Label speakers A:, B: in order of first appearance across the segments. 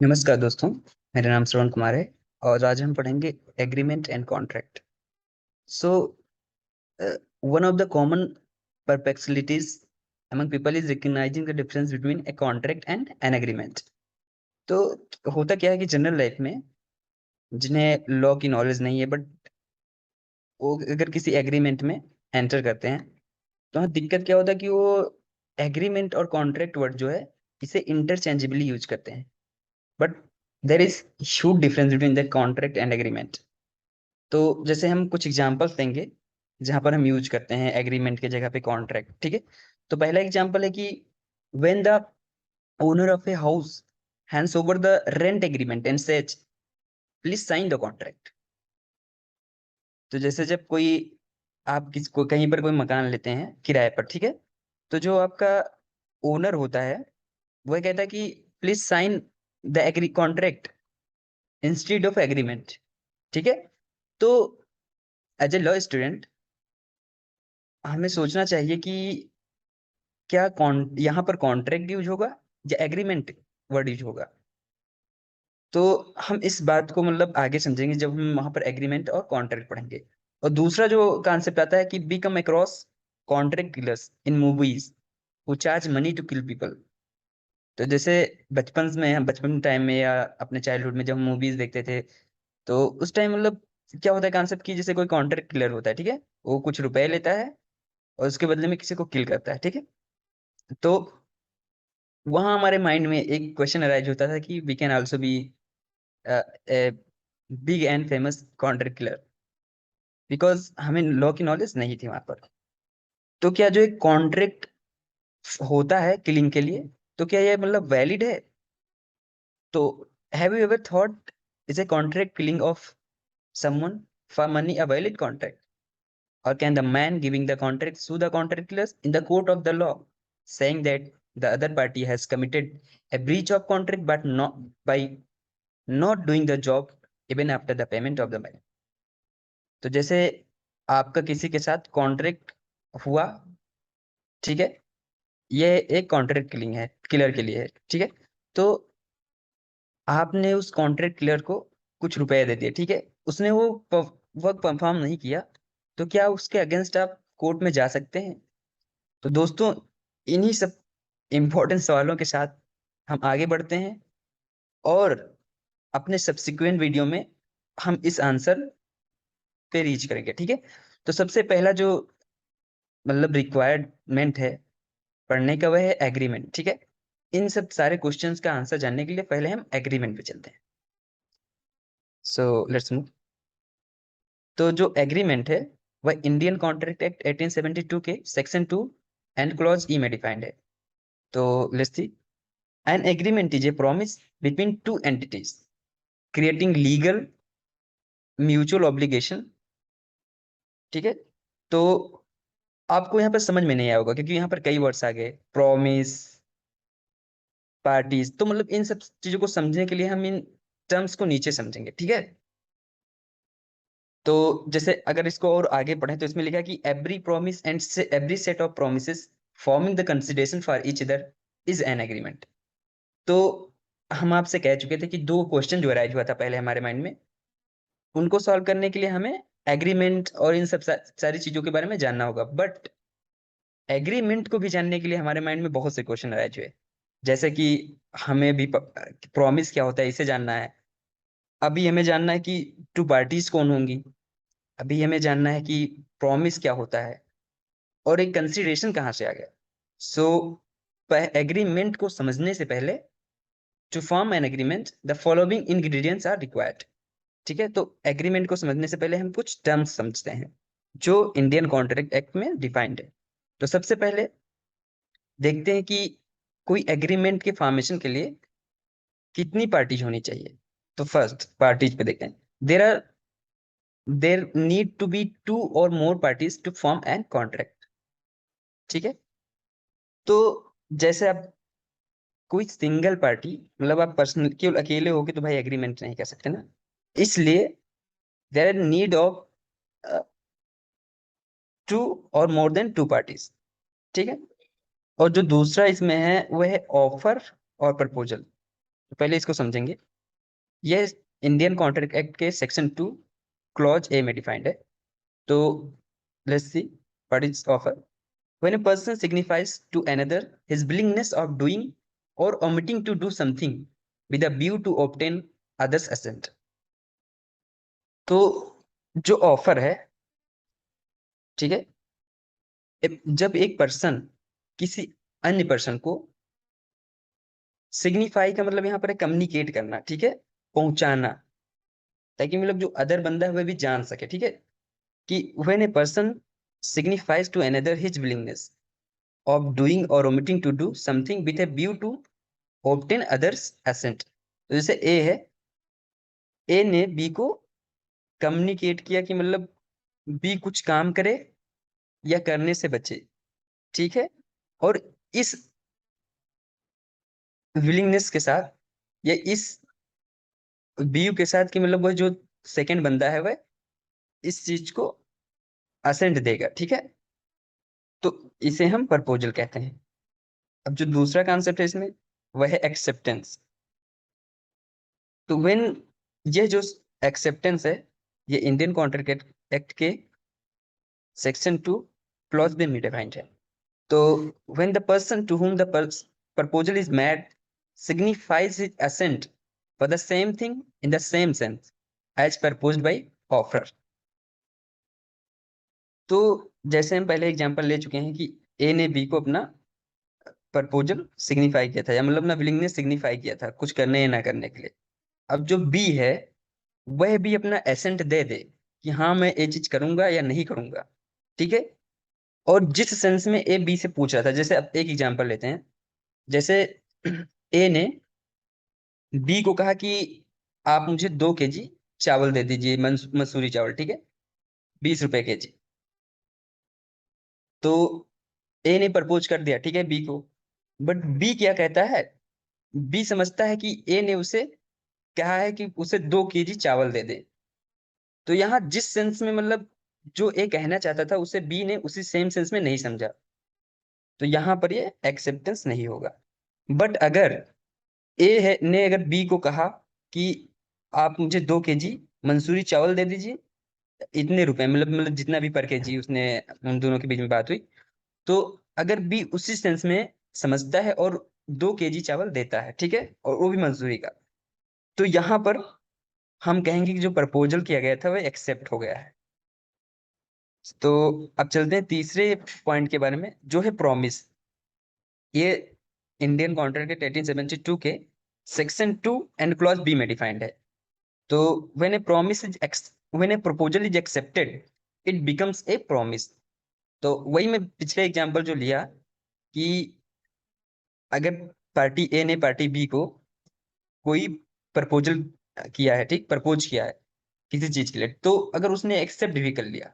A: नमस्कार दोस्तों। मेरा नाम श्रवण कुमार है और आज हम पढ़ेंगे agreement and contract. So one of the common perplexities among people is recognizing the difference between a contract and an agreement। तो होता क्या है कि जनरल लाइफ में जिन्हें लॉ की नॉलेज नहीं है बट वो अगर किसी एग्रीमेंट में एंटर करते हैं तो वहाँ दिक्कत क्या होता है कि वो एग्रीमेंट और कॉन्ट्रैक्ट वर्ड जो है इसे इंटरचेंजेबली यूज करते हैं। But there is huge difference between the contract and agreement. तो जैसे हम कुछ एग्जांपल्स देंगे जहां पर हम यूज करते हैं एग्रीमेंट के जगह पे कॉन्ट्रैक्ट। ठीक है, तो पहला एग्जांपल है कि when the owner of a house hands over the rent agreement and says please sign the contract. तो जैसे जब कोई आप किसको कहीं पर कोई मकान लेते हैं किराए पर, ठीक है, तो जो आपका ओनर होता है वह कहता है कि please sign the agree contract instead of agreement. ठीक है, तो एज ए लॉ स्टूडेंट हमें सोचना चाहिए कि क्या यहाँ पर कॉन्ट्रैक्ट यूज होगा या एग्रीमेंट वर्ड यूज होगा। तो हम इस बात को मतलब आगे समझेंगे जब हम वहां पर एग्रीमेंट और कॉन्ट्रैक्ट पढ़ेंगे। और दूसरा जो कॉन्सेप्ट आता है कि be come across contract killers in movies who charge money to kill people. तो जैसे बचपन में हम बचपन टाइम में या अपने चाइल्डहुड में जब हम मूवीज देखते थे तो उस टाइम मतलब क्या होता है कॉन्सेप्ट की जैसे कोई कॉन्ट्रैक्ट किलर होता है, ठीक है, वो कुछ रुपए लेता है और उसके बदले में किसी को किल करता है। ठीक है, तो वहां हमारे माइंड में एक क्वेश्चन अराइज होता था कि we can also be a big and famous contract killer, because हमें लॉ की नॉलेज नहीं थी वहां पर। तो क्या जो एक कॉन्ट्रैक्ट होता है किलिंग के लिए, तो क्या ये मतलब वैलिड है? तो have you ever thought is a contract killing of someone for money a valid contract, or can the man giving the contract sue the contract killers in the court of the law, saying that the other party has committed a breach of contract but not by not doing the job even after the payment of the money? तो जैसे आपका किसी के साथ contract हुआ, ठीक है, ये एक कॉन्ट्रैक्ट किलिंग है, किलर के लिए है, ठीक है, तो आपने उस कॉन्ट्रैक्ट किलर को कुछ रुपए दे दिए, ठीक है, उसने वो वर्क परफॉर्म नहीं किया, तो क्या उसके अगेंस्ट आप कोर्ट में जा सकते हैं? तो दोस्तों इन्हीं सब इंपॉर्टेंट सवालों के साथ हम आगे बढ़ते हैं और अपने सब्सिक्वेंट वीडियो में हम इस आंसर पे रीच करेंगे। ठीक है, तो सबसे पहला जो मतलब रिक्वायरमेंट है पढ़ने का वह है एग्रीमेंट। ठीक है, इन सब सारे क्वेश्चंस का आंसर जानने के लिए पहले हम एग्रीमेंट पे चलते हैं। So let's move. तो जो एग्रीमेंट है वह इंडियन कॉन्ट्रैक्ट एक्ट 1872 के सेक्शन 2 एंड क्लॉज ई में डिफाइंड है। तो let's C. An agreement is a promise between two entities creating legal mutual obligation। ठीक है, तो आपको यहाँ पर समझ में नहीं आया होगा क्योंकि यहाँ पर कई वर्ड्स आ गए, प्रॉमिस, पार्टीज। तो मतलब इन सब चीजों को समझने के लिए हम इन टर्म्स को नीचे समझेंगे। ठीक है, तो जैसे अगर इसको और आगे पढ़े तो इसमें लिखा है कि every promise and every set of promise forming the consideration for each other is an agreement. तो हम आपसे कह चुके थे कि दो क्वेश्चन जो अराइज हुआ था पहले हमारे माइंड में, उनको सॉल्व करने के लिए हमें एग्रीमेंट और इन सब सारी चीजों के बारे में जानना होगा। बट एग्रीमेंट को भी जानने के लिए हमारे माइंड में बहुत से क्वेश्चन अराइज हुए, जैसे कि हमें भी प्रॉमिस क्या होता है इसे जानना है, अभी हमें जानना है कि टू पार्टीज कौन होंगी, अभी हमें जानना है कि प्रॉमिस क्या होता है और एक कंसिडरेशन कहाँ से आ गया। सो एग्रीमेंट को समझने से पहले to form an agreement the following ingredients are required. ठीक है, तो एग्रीमेंट को समझने से पहले हम कुछ टर्म्स समझते हैं जो इंडियन कॉन्ट्रैक्ट एक्ट में डिफाइंड है। तो सबसे पहले देखते हैं कि कोई एग्रीमेंट के फॉर्मेशन के लिए कितनी पार्टीज होनी चाहिए। तो फर्स्ट पार्टीज पे देखते हैं। There are there need to be two or more parties to form an contract. ठीक है, तो जैसे आप कोई सिंगल पार्टी मतलब आप पर्सनल केवल अकेले होके तो भाई एग्रीमेंट नहीं कर सकते ना, इसलिए there are need of two or more then to parties. ठीक है, और जो दूसरा इसमें है वो है ऑफर और प्रपोजल। तो पहले इसको समझेंगे। ये इंडियन कॉन्ट्रैक्ट एक्ट के सेक्शन 2 क्लॉज ए में डिफाइंड है। तो let's see what is offer. When a person signifies to another his willingness of doing or omitting to do something with a view to obtain others assent। तो जो offer है, ठीक है, जब एक पर्सन किसी अन्य पर्सन को, सिग्निफाई का मतलब यहाँ पर है कम्युनिकेट करना, ठीक है, पहुंचाना, ताकि मतलब जो अदर बंदा है वह भी जान सके, ठीक है, कि when a person signifies to another his willingness of doing or omitting to do something with a view to obtain others assent. तो जैसे ए है, ए ने बी को कम्युनिकेट किया कि मतलब बी कुछ काम करे या करने से बचे, ठीक है, और इस विलिंगनेस के साथ या इस व्यू के साथ कि मतलब वह जो सेकंड बंदा है वह इस चीज को असेंट देगा, ठीक है, तो इसे हम प्रपोजल कहते हैं। अब जो दूसरा कॉन्सेप्ट है इसमें वह है एक्सेप्टेंस। तो व्हेन, ये जो एक्सेप्टेंस है ये इंडियन कॉन्ट्रैक्ट एक्ट के सेक्शन 2 क्लॉज बी में डिफाइंड है। तो when the person to whom the proposal is made signifies his assent for the same thing in the same sense as proposed by offer। तो जैसे हम पहले example ले चुके हैं कि ए ने बी को अपना प्रपोजल सिग्निफाई किया था, या मतलब अपना विलिंगनेस सिग्निफाई किया था कुछ करने या ना करने के लिए। अब जो बी है वह भी अपना एसेंट दे दे कि हाँ मैं ये चीज करूंगा या नहीं करूंगा, ठीक है, और जिस सेंस में ए बी से पूछ रहा था, जैसे अब एक एग्जांपल लेते हैं। जैसे ए ने बी को कहा कि आप मुझे 2 केजी चावल दे दीजिए, मसूरी चावल, ठीक है, 20 रुपए केजी। तो ए ने प्रपोज कर दिया, ठीक है, बी को। बट बी क्या कहता है, बी समझता है कि ए ने उसे कहा है कि उसे 2 केजी चावल दे दे। तो यहाँ जिस सेंस में मतलब जो ए कहना चाहता था उसे बी ने उसी सेम सेंस में नहीं समझा, तो यहाँ पर ये एक्सेप्टेंस नहीं होगा। बट अगर ए है ने अगर बी को कहा कि आप मुझे 2 केजी मंसूरी चावल दे दीजिए, इतने रुपए, मतलब जितना भी पर केजी उसने उन दोनों के बीच में बात हुई, तो अगर बी उसी सेंस में समझता है और 2 केजी चावल देता है, ठीक है, और वो भी मंसूरी का, तो यहाँ पर हम कहेंगे कि जो प्रपोजल किया गया था वह एक्सेप्ट हो गया है। तो अब चलते हैं तीसरे पॉइंट के बारे में, जो है प्रॉमिस। ये इंडियन कॉन्ट्रैक्ट एक्ट 1872 के सेक्शन 2 एंड क्लॉज बी में डिफाइंड है। तो when A proposal is accepted it becomes a promise. तो वही मैं पिछले एग्जांपल जो लिया कि अगर पार्टी ए ने पार्टी बी को कोई प्रपोजल किया है, ठीक, प्रपोज किया है किसी चीज के लिए, तो अगर उसने एक्सेप्ट भी कर लिया,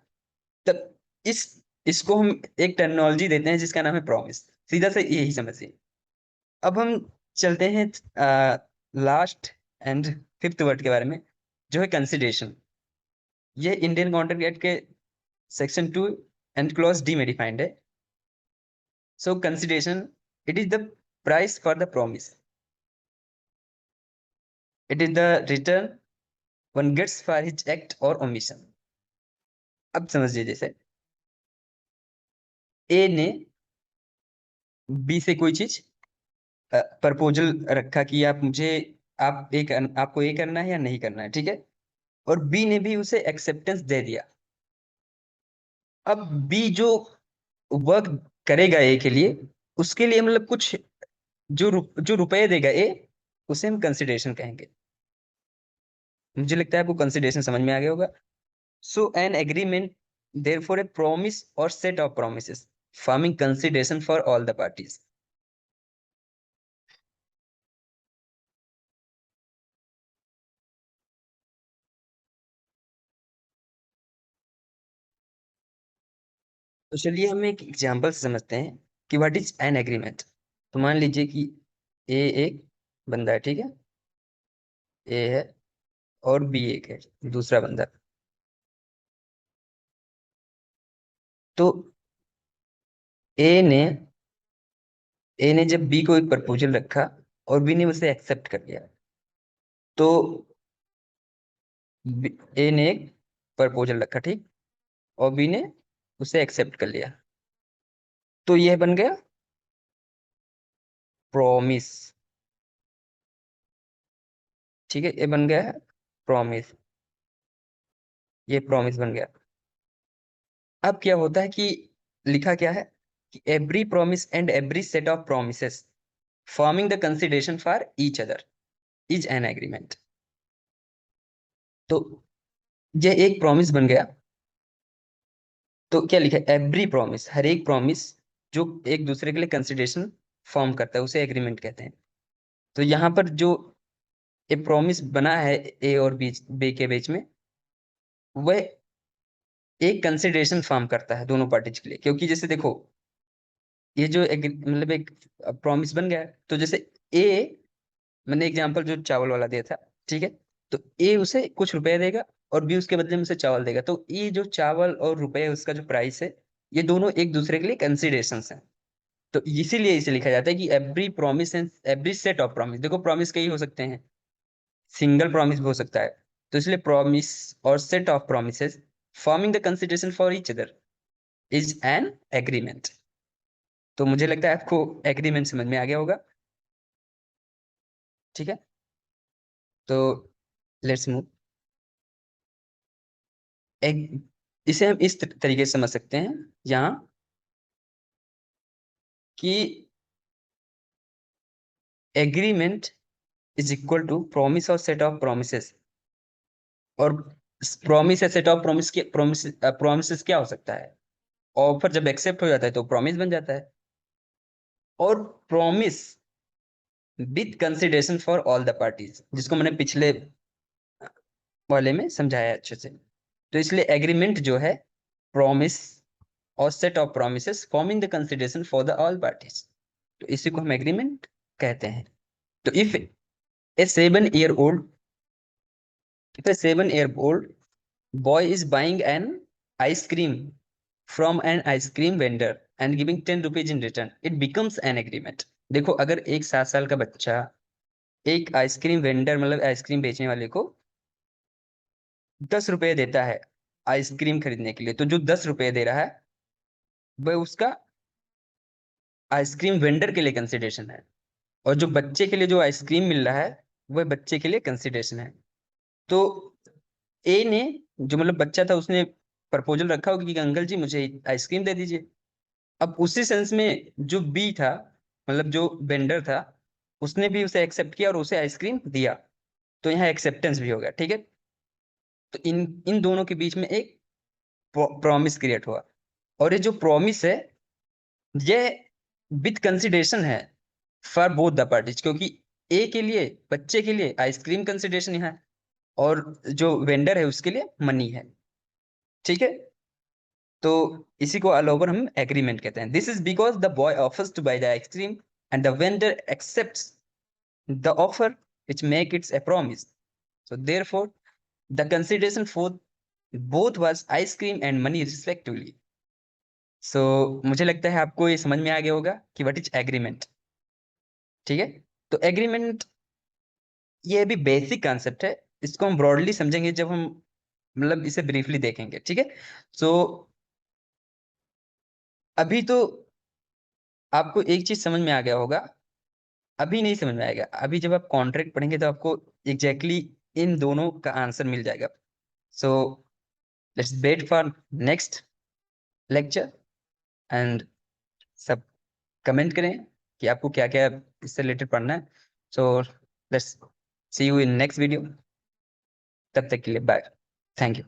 A: तब इस इसको हम एक टर्मिनोलॉजी देते हैं जिसका नाम है प्रॉमिस। सीधा से यही समझिए। अब हम चलते हैं लास्ट एंड फिफ्थ वर्ड के बारे में, जो है कंसिडरेशन। ये इंडियन कॉन्ट्रैक्ट एक्ट के सेक्शन 2 एंड क्लॉज डी में डिफाइंड है। So consideration, it is the price for the promise, it is the return one gets for his act or omission. अब समझिए, जैसे ए ने बी से कोई चीज प्रपोजल रखा कि आप मुझे, आपको ये करना है या नहीं करना है, ठीक है, और बी ने भी उसे एक्सेप्टेंस दे दिया। अब बी जो वर्क करेगा ए के लिए, उसके लिए मतलब कुछ जो रुपए देगा ए, उसे हम कंसिडरेशन कहेंगे। मुझे लगता है आपको कंसिडरेशन समझ में आ गया होगा। So an agreement therefore a promise or set of promises forming consideration for all the parties. तो चलिए हम एक एग्जांपल से समझते हैं कि व्हाट इज एन एग्रीमेंट। तो मान लीजिए कि ए एक बंदा है, ठीक है, ए है और बी एक है दूसरा बंदा। तो ए ने ए ने जब बी को एक प्रपोजल रखा और बी ने उसे एक्सेप्ट कर लिया। तो ए ने एक प्रपोजल रखा, ठीक, और बी ने उसे एक्सेप्ट कर लिया, तो यह बन गया प्रॉमिस। ठीक है, ये बन गया है प्रॉमिस, ये प्रॉमिस बन गया। अब क्या होता है कि लिखा क्या है कि every promise and every set of promises forming the consideration for each other is an agreement. तो ये एक प्रॉमिस बन गया। तो क्या लिखा है, एवरी प्रॉमिस, हर एक प्रॉमिस जो एक दूसरे के लिए कंसिडरेशन फॉर्म करता है उसे एग्रीमेंट कहते हैं। तो यहाँ पर जो ये प्रॉमिस बना है ए और बी के बीच में, वह एक कंसिडरेशन फॉर्म करता है दोनों पार्टीज के लिए। क्योंकि जैसे देखो, ये जो एक मतलब एक प्रॉमिस बन गया है, तो जैसे ए, मैंने एग्जांपल जो चावल वाला दिया था, ठीक है, तो ए उसे कुछ रुपए देगा और बी उसके बदले में उसे चावल देगा। तो ये जो चावल और रुपए, उसका जो प्राइस है, ये दोनों एक दूसरे के लिए कंसिडरेशन हैं। तो इसीलिए इसे लिखा जाता है कि every promise and every set of promise. देखो, प्रॉमिस कई हो सकते हैं, सिंगल प्रॉमिस भी हो सकता है। तो इसलिए promise or set of promises forming the consideration for each other is an agreement. तो मुझे लगता है आपको एग्रीमेंट समझ में आ गया होगा। ठीक है, तो लेट्स मूव। इसे हम इस तरीके से समझ सकते हैं यहाँ कि agreement is equal to promise or set of promises. और प्रॉमिस या सेट ऑफ प्रोमिसेस क्या हो सकता है, ऑफर जब एक्सेप्ट हो जाता है तो प्रॉमिस बन जाता है। और promise with consideration for all the parties, जिसको मैंने पिछले वाले में समझाया अच्छे से। तो इसलिए एग्रीमेंट जो है, promise or set of promises forming the consideration for the all parties, तो इसी को हम एग्रीमेंट कहते हैं। तो if A 7 year old, if a 7 year old boy is buying an ice cream from an ice cream vendor and giving 10 rupees in return, it becomes an agreement। देखो, अगर एक 7 साल का बच्चा एक आइसक्रीम वेंडर मतलब आइसक्रीम बेचने वाले को 10 रुपए देता है आइसक्रीम खरीदने के लिए, तो जो 10 रुपए दे रहा है वह उसका आइसक्रीम वेंडर के लिए कंसिडरेशन है। और जो बच्चे के लिए जो आइसक्रीम मिल रहा है वह बच्चे के लिए कंसिडरेशन है। तो ए ने, जो मतलब बच्चा था, उसने प्रपोजल रखा होगा कि अंकल जी मुझे आइसक्रीम दे दीजिए। अब उसी सेंस में जो बी था, मतलब जो वेंडर था, उसने भी उसे एक्सेप्ट किया और उसे आइसक्रीम दिया। तो यहाँ एक्सेप्टेंस भी हो गया। ठीक है, तो इन इन दोनों के बीच में एक प्रॉमिस क्रिएट हुआ। और ये जो प्रॉमिस है, ये विद कंसिडरेशन है फॉर बोथ द पार्टीज। क्योंकि ए के लिए, बच्चे के लिए आइसक्रीम कंसिडरेशन यहाँ है, और जो वेंडर है उसके लिए मनी है। ठीक है, तो इसी को ऑल ओवर हम एग्रीमेंट कहते हैं। This is because the boy offers to buy the ice cream and the vendor accepts the offer which make it a promise. So therefore, the consideration for both was ice cream and money respectively. So मुझे लगता है आपको ये समझ में आ गया होगा कि व्हाट इज एग्रीमेंट। ठीक है, तो एग्रीमेंट ये भी बेसिक कॉन्सेप्ट है, इसको हम ब्रॉडली समझेंगे जब हम मतलब इसे ब्रीफली देखेंगे। ठीक है, सो अभी तो आपको एक चीज समझ में आ गया होगा, अभी नहीं समझ में आएगा। अभी जब आप कॉन्ट्रैक्ट पढ़ेंगे तो आपको एग्जैक्टली इन दोनों का आंसर मिल जाएगा। So let's wait for next lecture, and सब कमेंट करें कि आपको क्या क्या इससे रिलेटेड पढ़ना है। So let's see you in next video. तब तक के लिए बाय, थैंक यू।